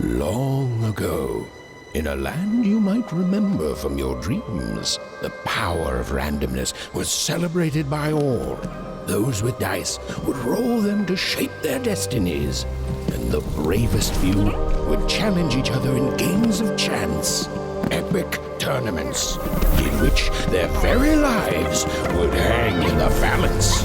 Long ago, in a land you might remember from your dreams, the power of randomness was celebrated by all. Those with dice would roll them to shape their destinies, and the bravest few would challenge each other in games of chance, epic tournaments, in which their very lives would hang in the balance.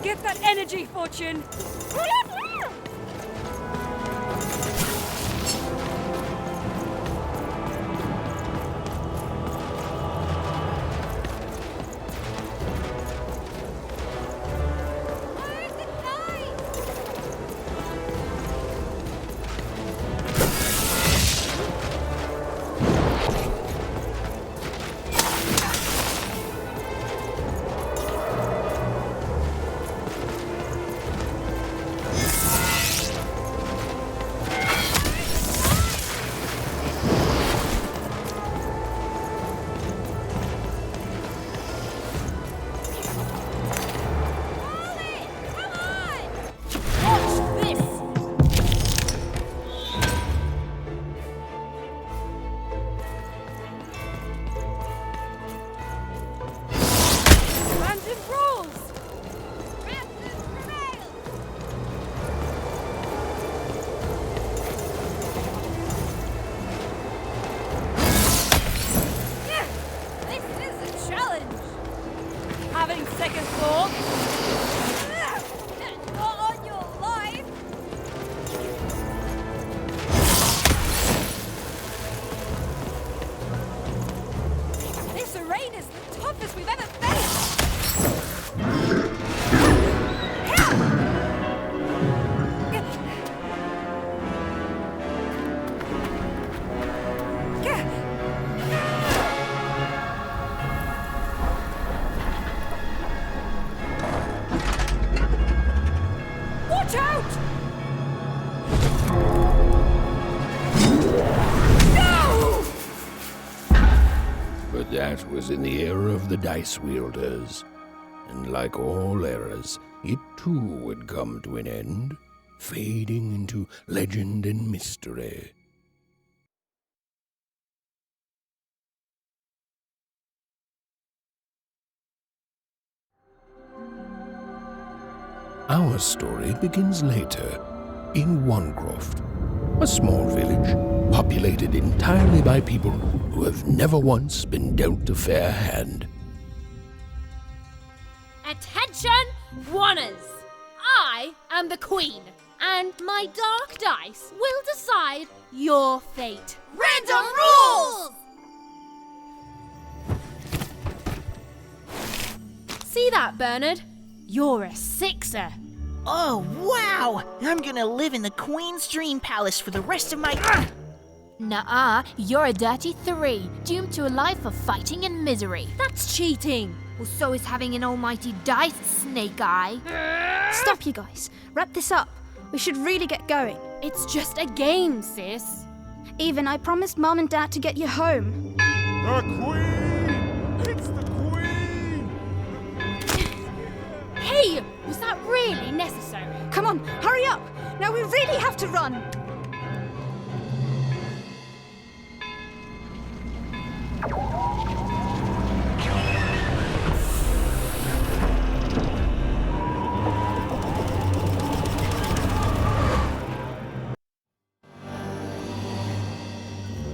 Get that energy, Fortune! Having second thoughts? Not on your life! This arena is the toughest we've ever faced! Watch out! No! But that was in the era of the dice wielders, and like all eras, it too would come to an end, fading into legend and mystery. Our story begins later, in Wanecroft, a small village populated entirely by people who have never once been dealt a fair hand. Attention, Wanners! I am the Queen, and my dark dice will decide your fate. Random rules! See that, Bernard? You're a sixer. Oh, wow! I'm gonna live in the Queen's Dream Palace for the rest of my... Nuh-uh, you're a dirty 3, doomed to a life of fighting and misery. That's cheating. Well, so is having an almighty dice, Snake Eye. Stop, you guys. Wrap this up. We should really get going. It's just a game, sis. Even, I promised Mom and Dad to get you home. The Queen! It's the Queen! Hey, was that really necessary? Come on, hurry up! Now we really have to run!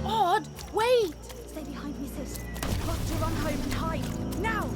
Odd, wait! Stay behind me, sis. We've got to run home and hide. Now!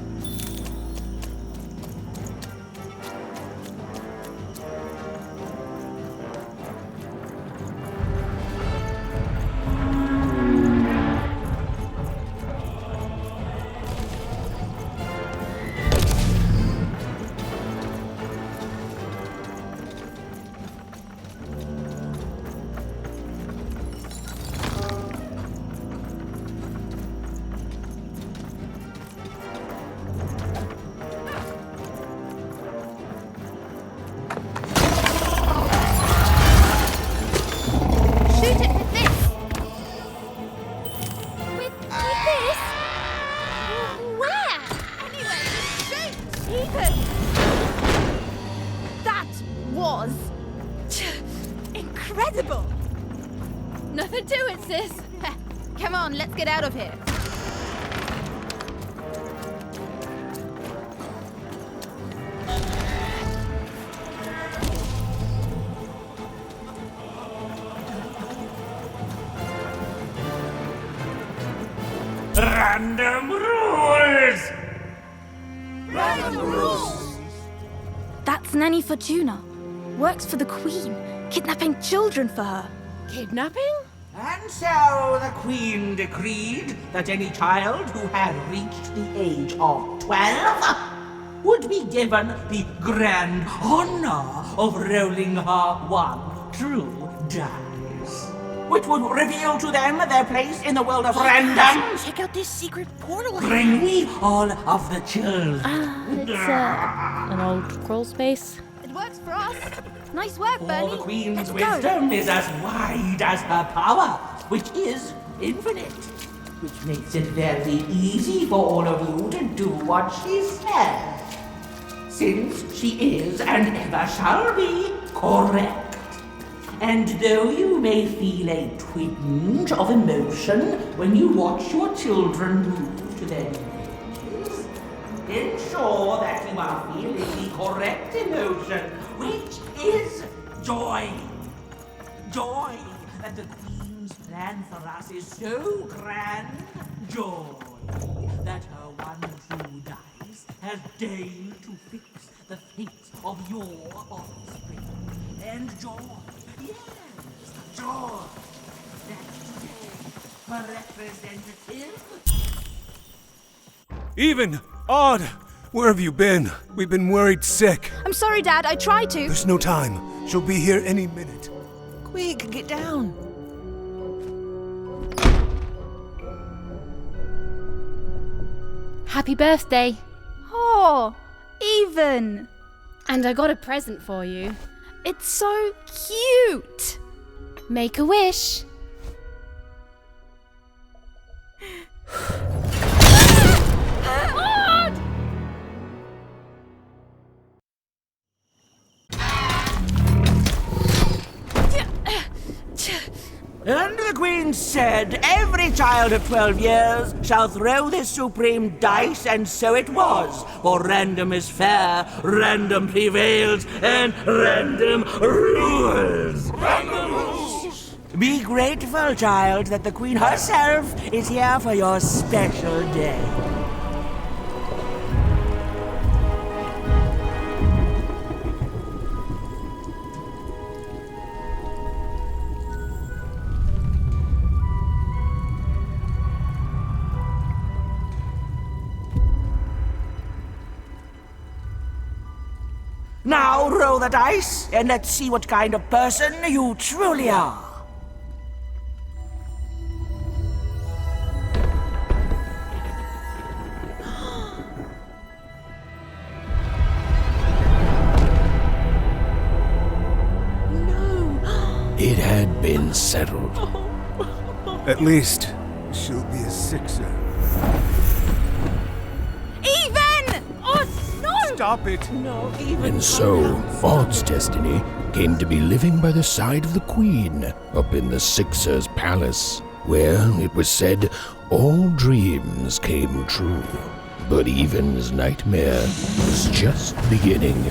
was incredible. Nothing to it, sis. Come on, let's get out of here. Random rules! That's Nanny Fortuna. Works for the Queen, kidnapping children for her. Kidnapping? And so the Queen decreed that any child who had reached the age of 12 would be given the grand honor of rolling her one true dice, which would reveal to them their place in the world of random. Check out this secret portal. Bring me all of the children. It's an old crawl space. It works for us. Nice work, For Bernie. the Queen's Let's go. wisdom is as wide as her power, which is infinite, which makes it very easy for all of you to do what she says, since she is and ever shall be correct. And though you may feel a twinge of emotion when you watch your children move to their knees, ensure that you are feeling the correct emotion, which is joy. Joy that the Queen's plan for us is so grand. Joy that her one true dice has deigned to fix the fate of your offspring. And joy, yes, joy, that today her representative... Even! Odd! Where have you been? We've been worried sick. I'm sorry, Dad. I tried to. There's no time. She'll be here any minute. Quick, get down. Happy birthday. Oh, Even. And I got a present for you. It's so cute. Make a wish. And the Queen said, every child of 12 years shall throw this supreme dice, and so it was. For random is fair, random prevails, and random rules. Random rules! Be grateful, child, that the Queen herself is here for your special day. Now roll the dice, and let's see what kind of person you truly are. It had been settled. At least, she'll be a sixer. Even! Oh, no! Stop it! And so, Odd's destiny came to be living by the side of the Queen up in the Sixer's palace, where, it was said, all dreams came true. But Even's nightmare was just beginning.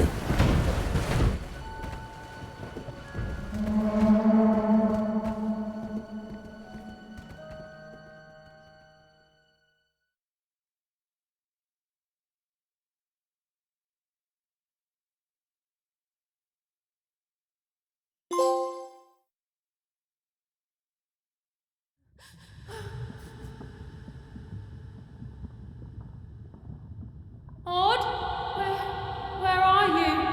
Odd? Where are you?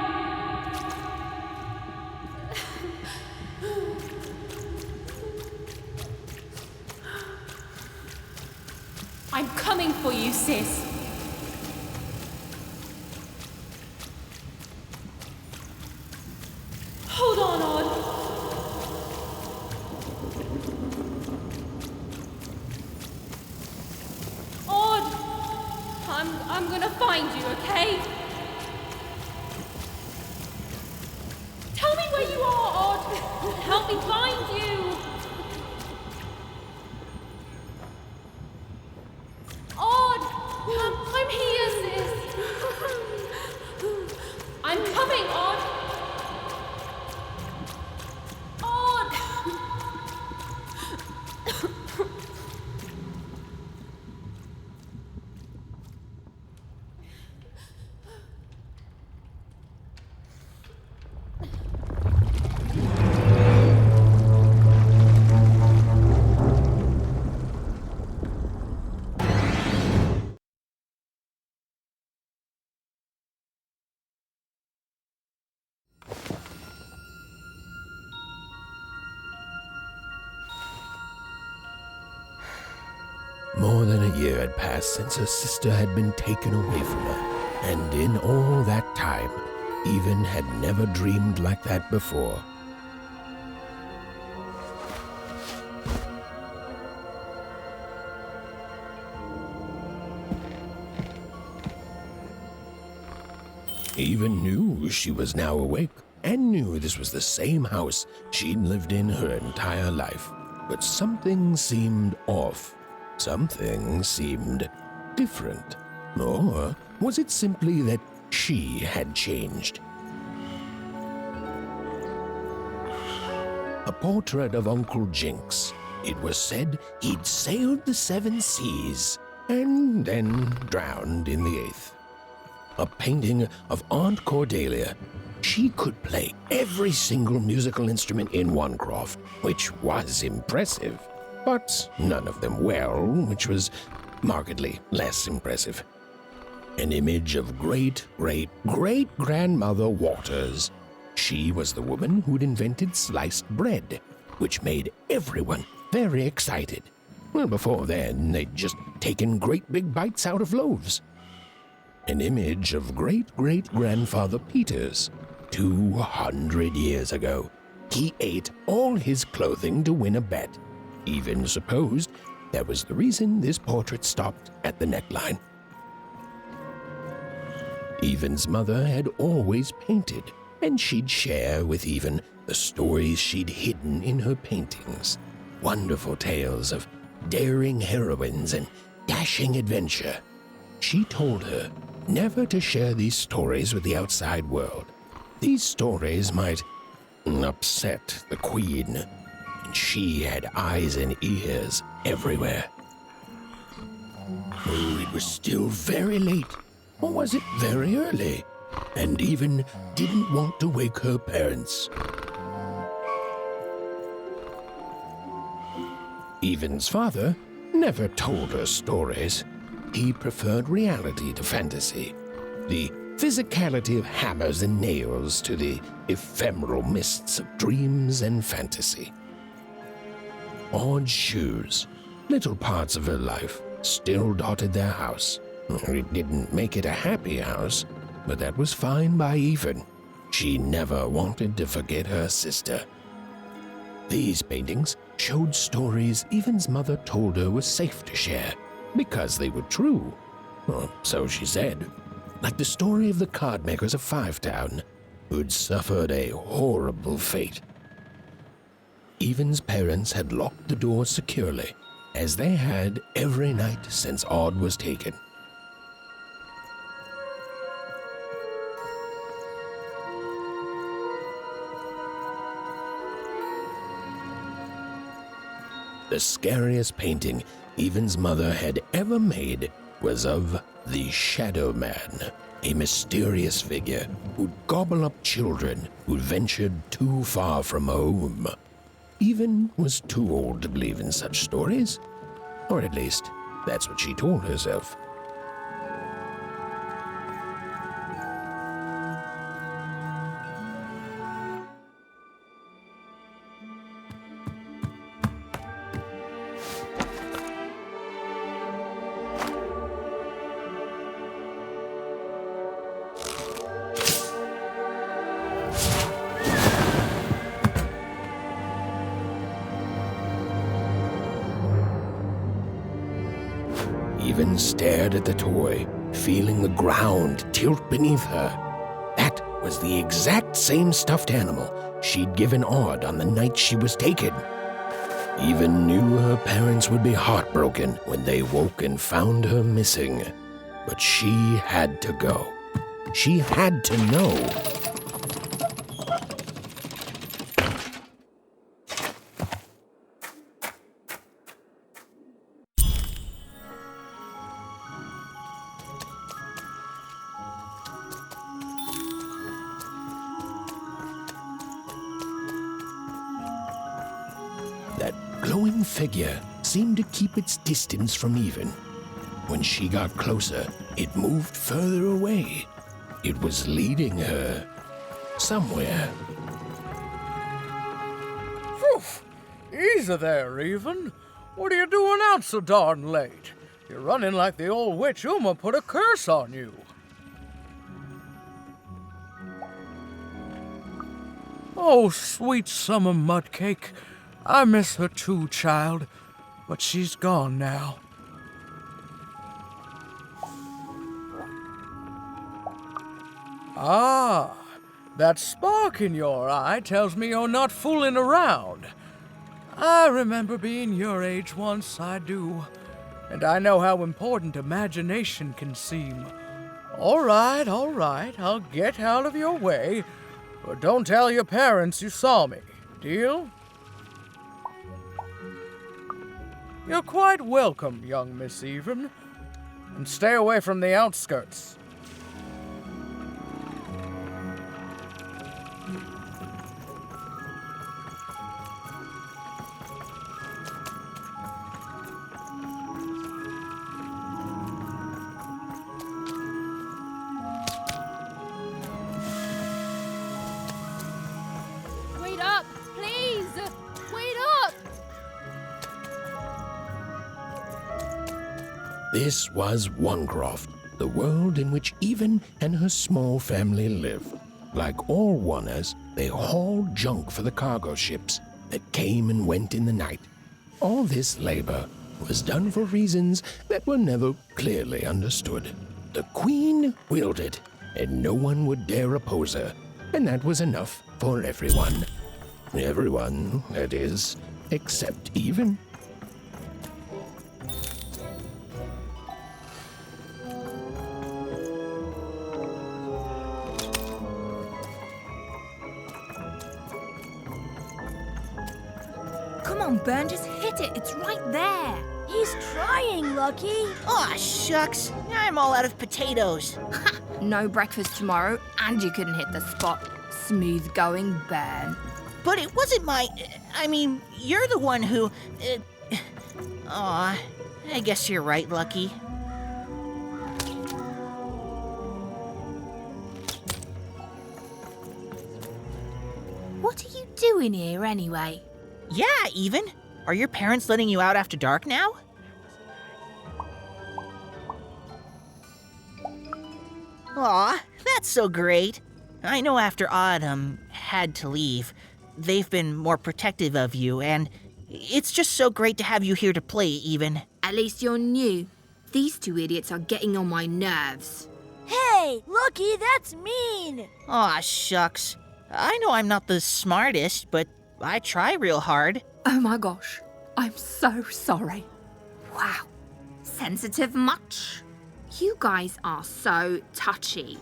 I'm coming for you, sis. Hold on, Odd. Odd! I'm gonna find you, okay? behind you! Odd! I'm here, sis! I'm coming, Odd! Odd! More than a year had passed since her sister had been taken away from her, and in all that time, Even had never dreamed like that before. Even knew she was now awake, and knew this was the same house she'd lived in her entire life. But something seemed off. Something seemed different. Or was it simply that she had changed? A portrait of Uncle Jinx. It was said he'd sailed the 7 seas and then drowned in the 8th. A painting of Aunt Cordelia. She could play every single musical instrument in one croft, which was impressive, but none of them well, which was markedly less impressive. An image of great-great-great-grandmother Waters. She was the woman who'd invented sliced bread, which made everyone very excited. Well, before then, they'd just taken great big bites out of loaves. An image of great-great-grandfather Peters. 200 years ago, he ate all his clothing to win a bet. Even supposed that was the reason this portrait stopped at the neckline. Even's mother had always painted, and she'd share with Even the stories she'd hidden in her paintings. Wonderful tales of daring heroines and dashing adventure. She told her never to share these stories with the outside world. These stories might upset the Queen, and she had eyes and ears everywhere. Oh, it was still very late, or was it very early? And Even didn't want to wake her parents. Even's father never told her stories. He preferred reality to fantasy, the physicality of hammers and nails to the ephemeral mists of dreams and fantasy. Odd shoes, little parts of her life, still dotted their house. It didn't make it a happy house, but that was fine by Even. She never wanted to forget her sister. These paintings showed stories Even's mother told her was safe to share, because they were true. Or so she said. Like the story of the card makers of Fivetown, who'd suffered a horrible fate. Even's parents had locked the door securely, as they had every night since Odd was taken. The scariest painting Even's mother had ever made was of the Shadow Man, a mysterious figure who'd gobble up children who'd ventured too far from home. Even was too old to believe in such stories, or at least that's what she told herself. Even stared at the toy, feeling the ground tilt beneath her. That was the exact same stuffed animal she'd given Odd on the night she was taken. Even knew her parents would be heartbroken when they woke and found her missing. But she had to go. She had to know. That glowing figure seemed to keep its distance from Even. When she got closer, it moved further away. It was leading her somewhere. Phew! Easy there, Even. What are you doing out so darn late? You're running like the old witch Uma put a curse on you. Oh, sweet summer mudcake. I miss her too, child, but she's gone now. Ah, that spark in your eye tells me you're not fooling around. I remember being your age once, I do, and I know how important imagination can seem. All right, I'll get out of your way, but don't tell your parents you saw me, deal? You're quite welcome, young Miss Even, and stay away from the outskirts. Wait up, please! Wait up! This was Onecroft, the world in which Even and her small family lived. Like all Oners, they hauled junk for the cargo ships that came and went in the night. All this labor was done for reasons that were never clearly understood. The Queen willed it, and no one would dare oppose her, and that was enough for everyone. Everyone, that is, except Even. Come on, Ben, just hit it. It's right there. He's trying, Lucky. Aw, shucks. I'm all out of potatoes. No breakfast tomorrow, and you couldn't hit the spot. Smooth going, Ben. But it wasn't my... I mean, you're the one who... Aw, I guess you're right, Lucky. What are you doing here anyway? Yeah, Even. Are your parents letting you out after dark now? Aw, that's so great. I know after Autumn had to leave, they've been more protective of you, and it's just so great to have you here to play, Even. At least you're new. These two idiots are getting on my nerves. Hey, Lucky, that's mean. Aw, shucks. I know I'm not the smartest, but I try real hard. Oh my gosh, I'm so sorry. Wow, sensitive much? You guys are so touchy.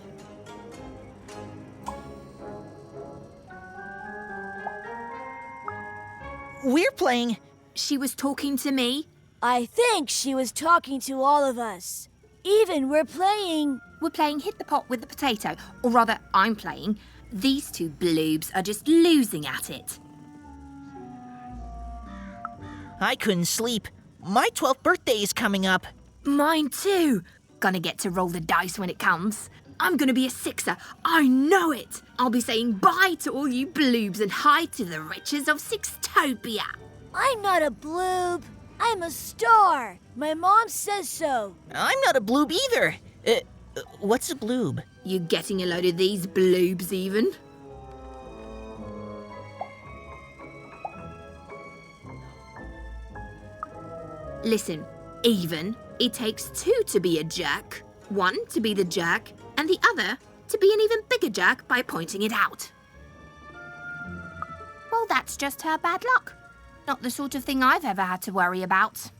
We're playing... She was talking to me. I think she was talking to all of us. Even we're playing... We're playing hit the pot with the potato, or rather, I'm playing. These two bloobs are just losing at it. I couldn't sleep. My 12th birthday is coming up. Mine too. Gonna get to roll the dice when it comes. I'm gonna be a sixer. I know it. I'll be saying bye to all you bloobs and hi to the riches of Sixtopia. I'm not a bloob. I'm a star. My mom says so. I'm not a bloob either. What's a bloob? You getting a load of these bloobs even? Listen, Even, it takes two to be a jerk. One to be the jerk, and the other to be an even bigger jerk by pointing it out. that's just her bad luck. Not the sort of thing I've ever had to worry about.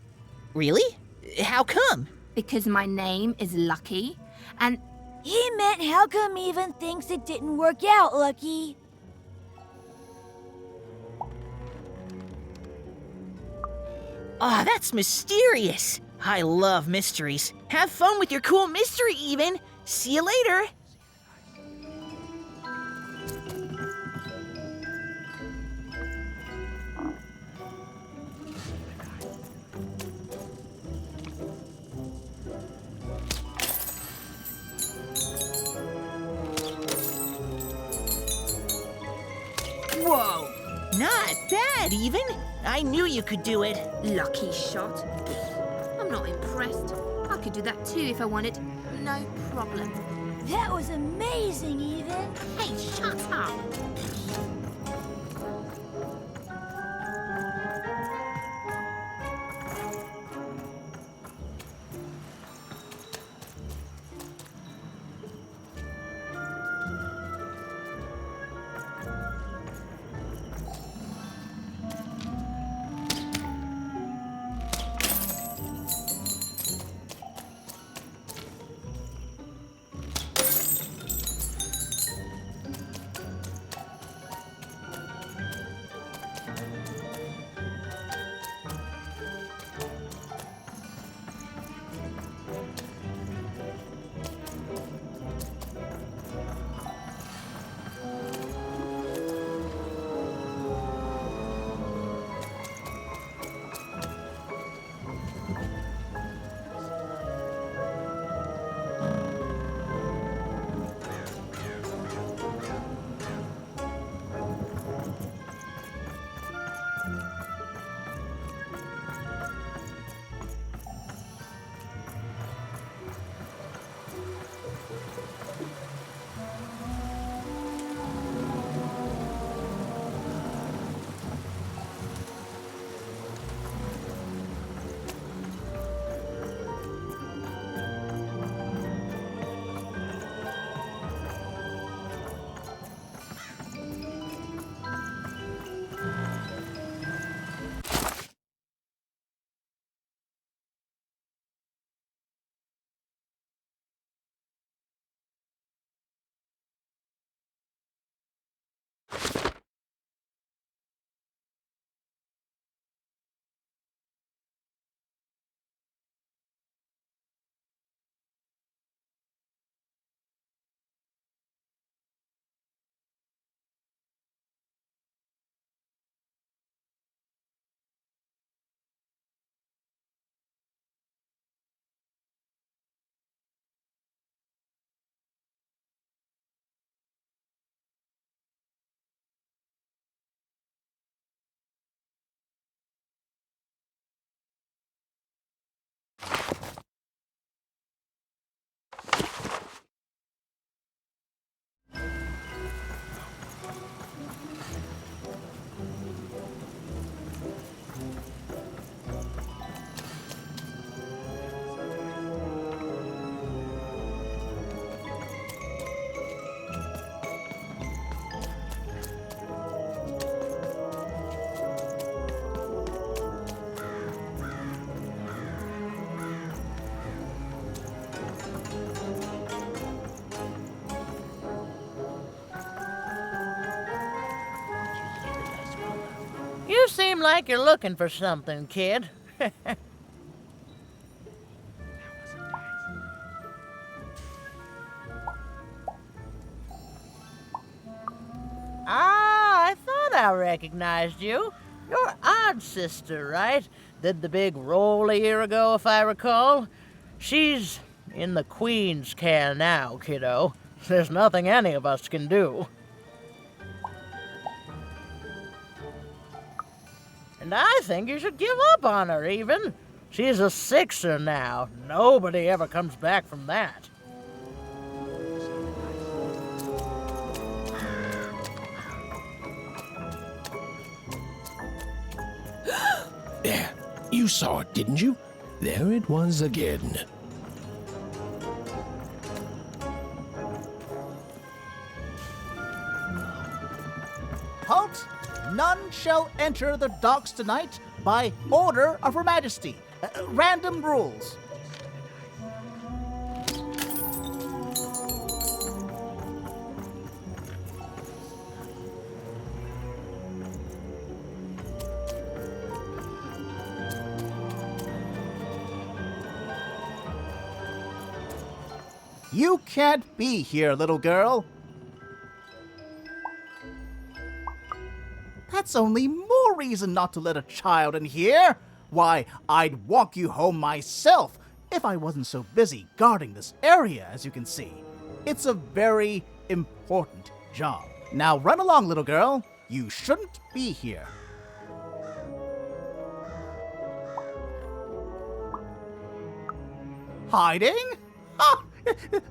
Really? How come? Because my name is Lucky, and He meant how come even thinks it didn't work out, Lucky? Ah, that's mysterious. I love mysteries. Have fun with your cool mystery, Even. See you later. Whoa, not bad, Even. I knew you could do it. lucky shot. I'm not impressed. I could do that too if I wanted. No problem. That was amazing, Even. Hey, shut up. You seem like you're looking for something, kid. I thought I recognized you. You're Odd's sister, right? Did the big roll a year ago, if I recall. She's in the Queen's care now, kiddo. There's nothing any of us can do. And I think you should give up on her, even. She's a sixer now. Nobody ever comes back from that. There, you saw it, didn't you? There it was again. Halt! None shall enter the docks tonight by order of Her Majesty. Random rules. You can't be here, little girl. That's only more reason not to let a child in here. Why, I'd walk you home myself if I wasn't so busy guarding this area, as you can see. It's a very important job. Now run along, little girl. You shouldn't be here. Hiding? Ah,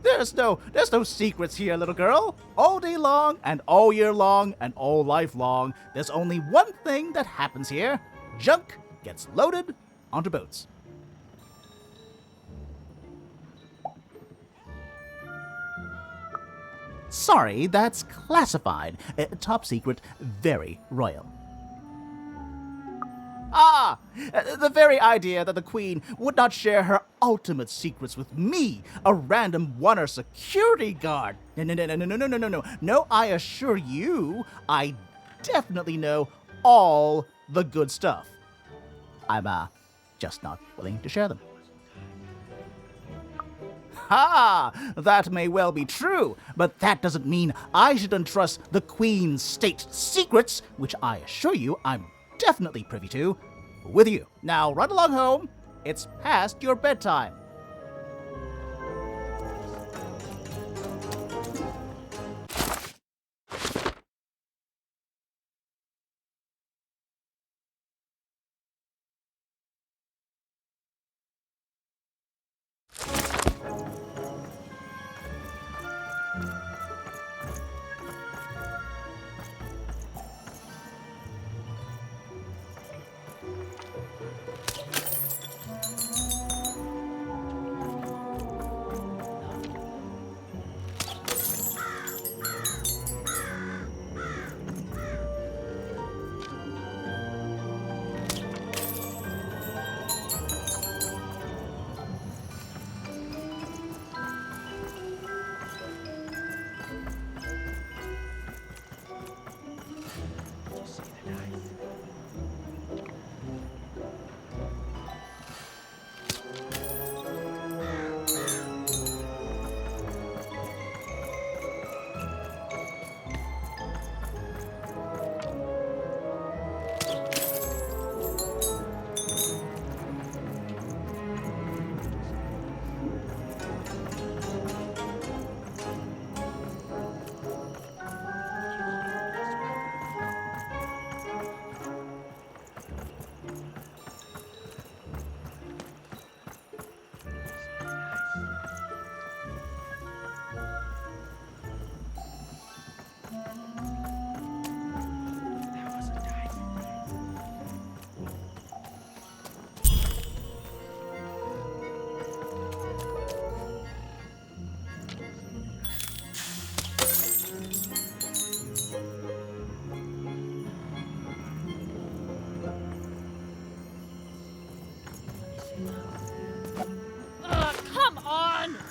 there's no secrets here, little girl. All day long and all year long and all life long, there's only one thing that happens here. Junk gets loaded onto boats. Sorry, that's classified. Top secret, very royal. Ah! The very idea that the Queen would not share her ultimate secrets with me, a random Oner security guard. No. No, I assure you, I definitely know all the good stuff. I'm, just not willing to share them. Ha! That may well be true, but that doesn't mean I should entrust the Queen's state secrets, which I assure you I'm definitely privy to, with you. Now run along home. It's past your bedtime.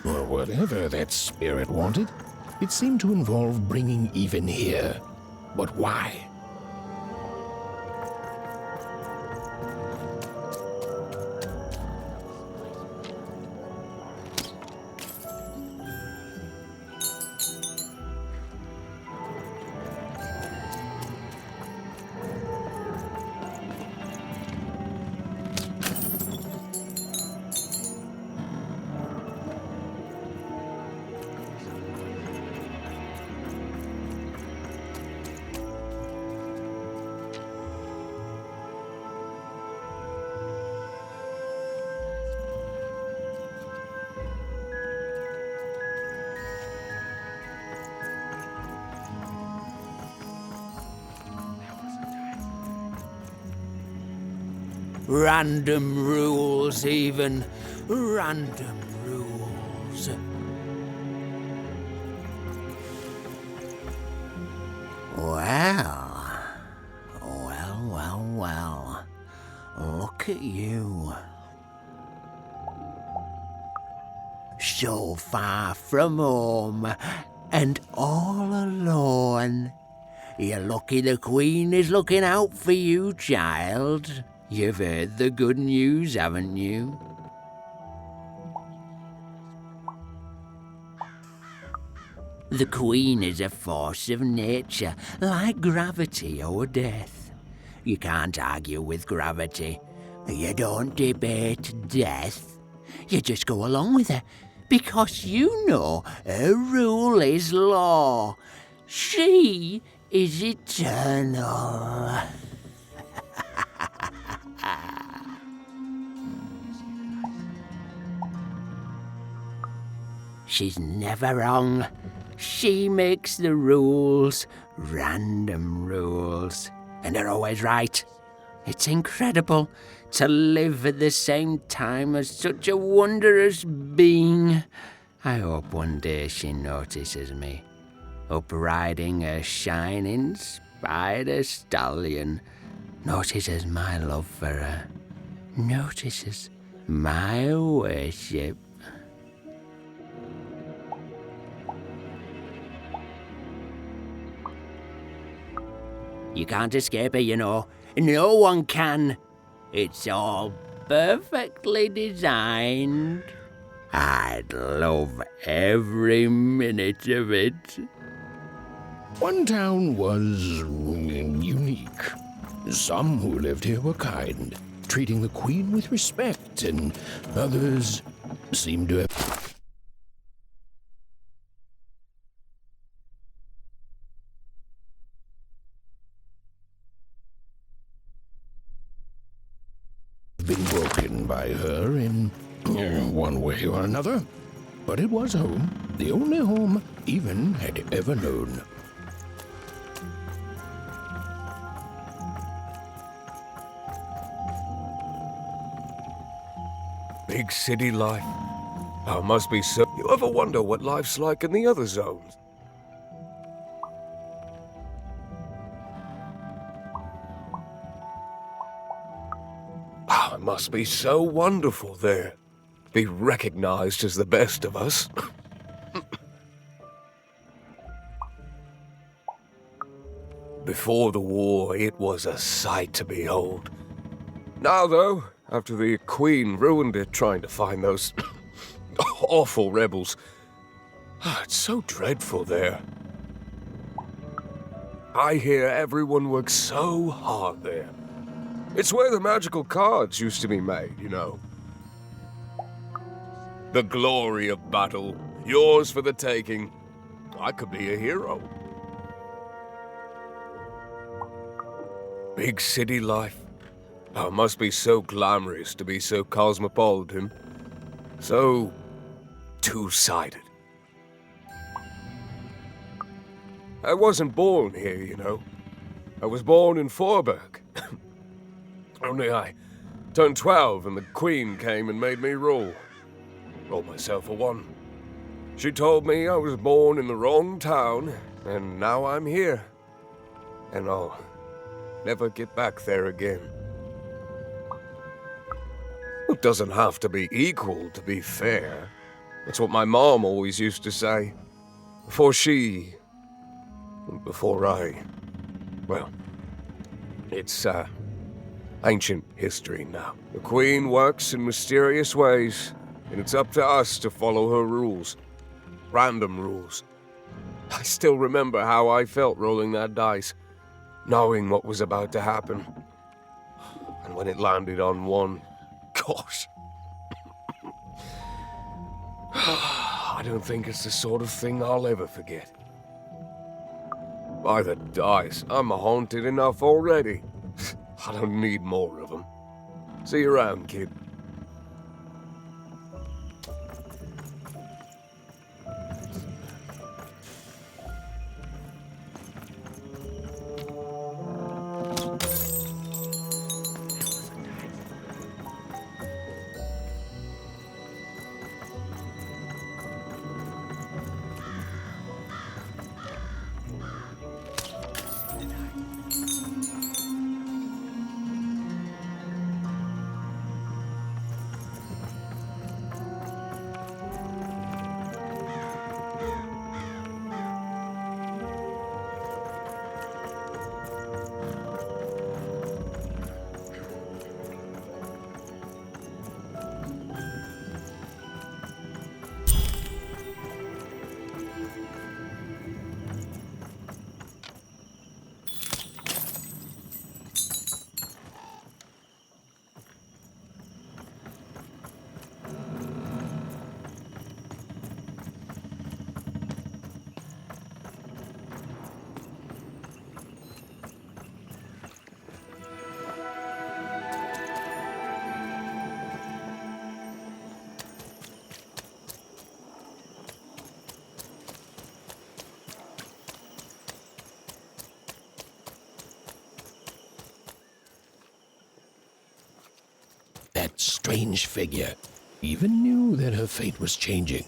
Well, whatever that spirit wanted, it seemed to involve bringing even here. But why? Random rules, even. Random rules. look at you. So far from home and all alone. You're lucky the Queen is looking out for you, child. You've heard the good news, haven't you? The Queen is a force of nature, like gravity or death. You can't argue with gravity. You don't debate death. You just go along with her, because you know her rule is law. She is eternal. She's never wrong. She makes the rules, random rules, and they're always right. It's incredible to live at the same time as such a wondrous being. I hope one day she notices me, up riding a shining spider stallion, notices my love for her, notices my worship. You can't escape her, you know. No one can. It's all perfectly designed. I'd love every minute of it. One town was unique. Some who lived here were kind, treating the Queen with respect, and others seemed to have been broken by her in one way or another. But it was home, the only home Even had ever known. Big city life. Oh, must be so. You ever wonder what life's like in the other zones? Oh, it must be so wonderful there. Be recognized as the best of us. Before the war, it was a sight to behold. Now, though, after the Queen ruined it trying to find those awful rebels, it's so dreadful there. I hear everyone works so hard there. It's where the magical cards used to be made, you know. The glory of battle, yours for the taking. I could be a hero. Big city life. Oh, it must be so glamorous to be so cosmopolitan. So two-sided. I wasn't born here, you know. I was born in Forberg. Only I turned 12 and the Queen came and made me rule. Roll myself a one. She told me I was born in the wrong town, and now I'm here. And I'll never get back there again. It doesn't have to be equal to be fair. That's what my mom always used to say. Before I... Well, it's, ancient history now. The Queen works in mysterious ways, and it's up to us to follow her rules. Random rules. I still remember how I felt rolling that dice, knowing what was about to happen. And when it landed on one, gosh. I don't think it's the sort of thing I'll ever forget. By the dice, I'm haunted enough already. I don't need more of them. See you around, kid. strange figure, even knew that her fate was changing,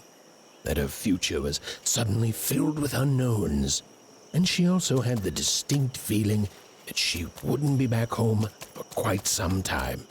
that her future was suddenly filled with unknowns, and she also had the distinct feeling that she wouldn't be back home for quite some time.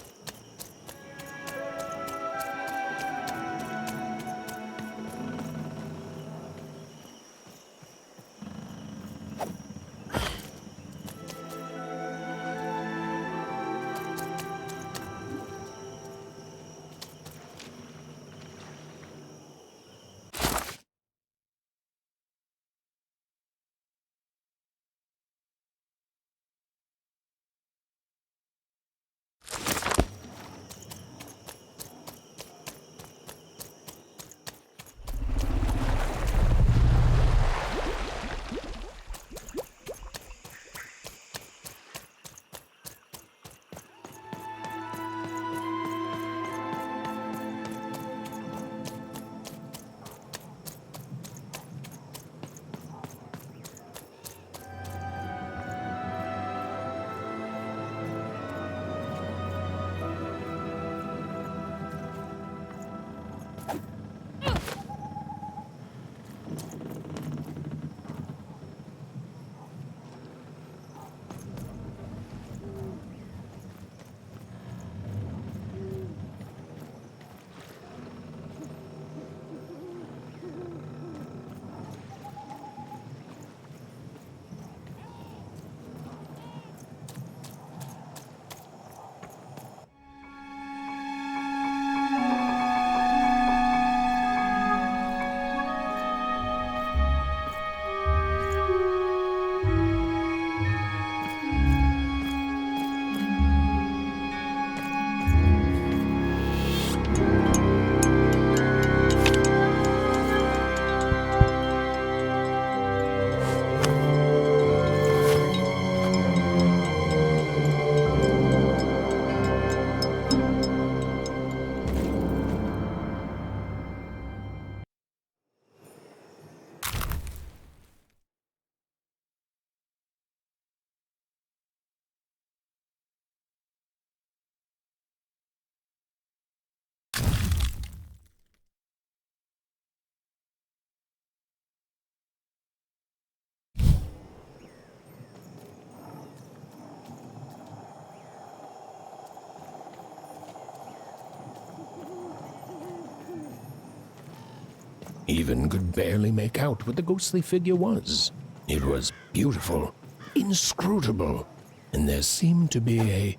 Even could barely make out what the ghostly figure was. It was beautiful, inscrutable, and there seemed to be a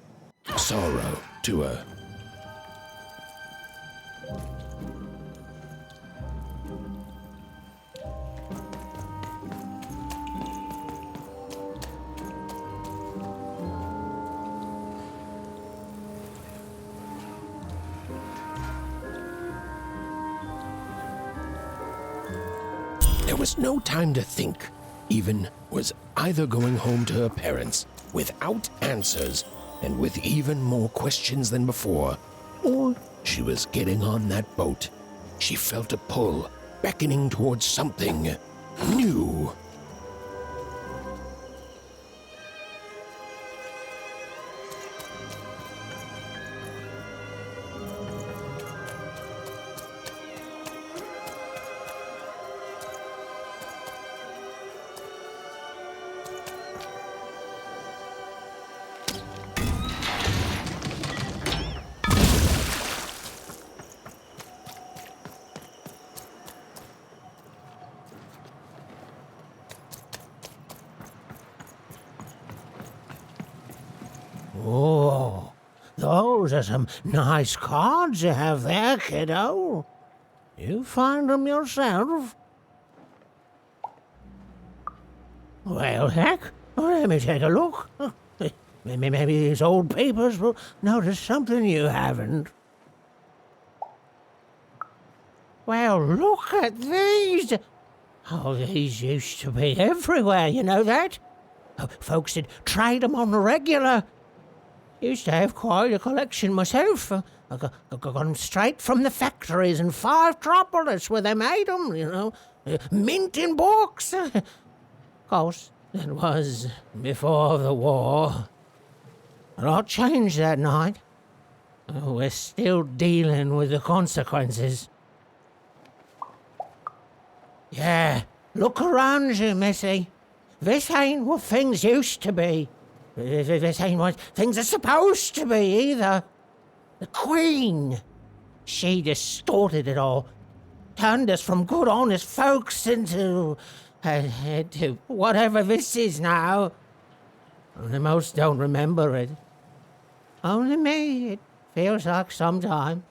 sorrow to her. There was no time to think. Even was either going home to her parents without answers and with even more questions than before, or she was getting on that boat. She felt a pull, beckoning towards something new. Oh, those are some nice cards you have there, kiddo. You find them yourself? Well, heck, let me take a look. Maybe these old papers will notice something you haven't. Well, look at these. Oh, these used to be everywhere, you know that? Folks would trade them on the regular. Used to have quite a collection myself. I got them straight from the factories in 5 Tropolis where they made them, you know. Mint in books. Of course, that was before the war. A lot changed that night. We're still dealing with the consequences. Yeah, look around you, Missy. This ain't what things used to be. This ain't what things are supposed to be, either. The Queen, she distorted it all. Turned us from good, honest folks into whatever this is now. Only most don't remember it. Only me, it feels like sometime.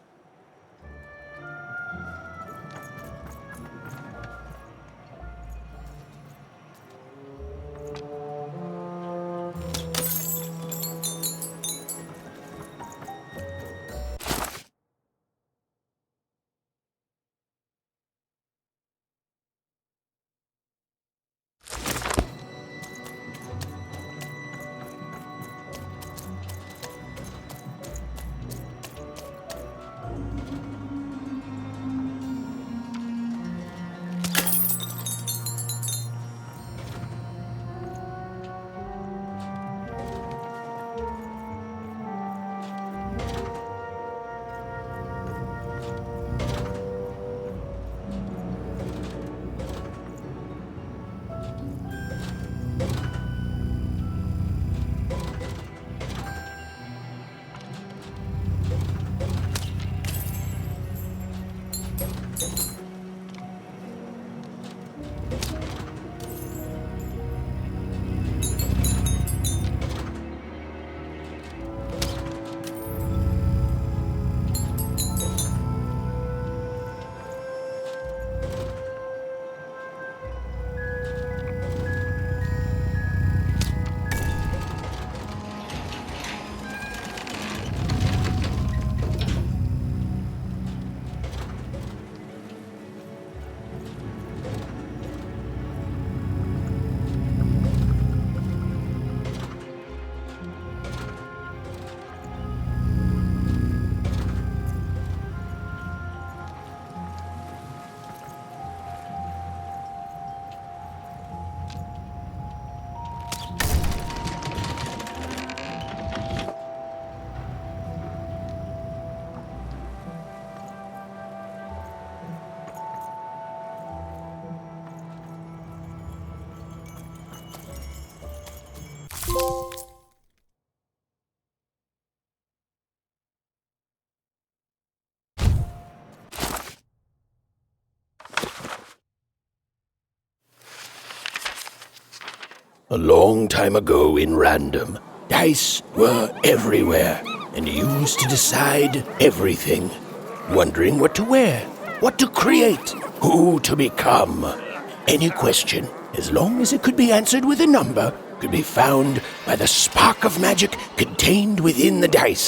A long time ago in Random, dice were everywhere and used to decide everything. Wondering what to wear, what to create, who to become. Any question, as long as it could be answered with a number, could be found by the spark of magic contained within the dice.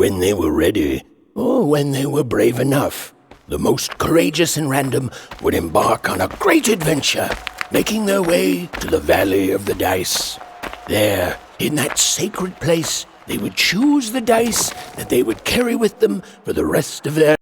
When they were ready, or when they were brave enough, the most courageous in Random would embark on a great adventure, making their way to the Valley of the Dice. There, in that sacred place, they would choose the dice that they would carry with them for the rest of their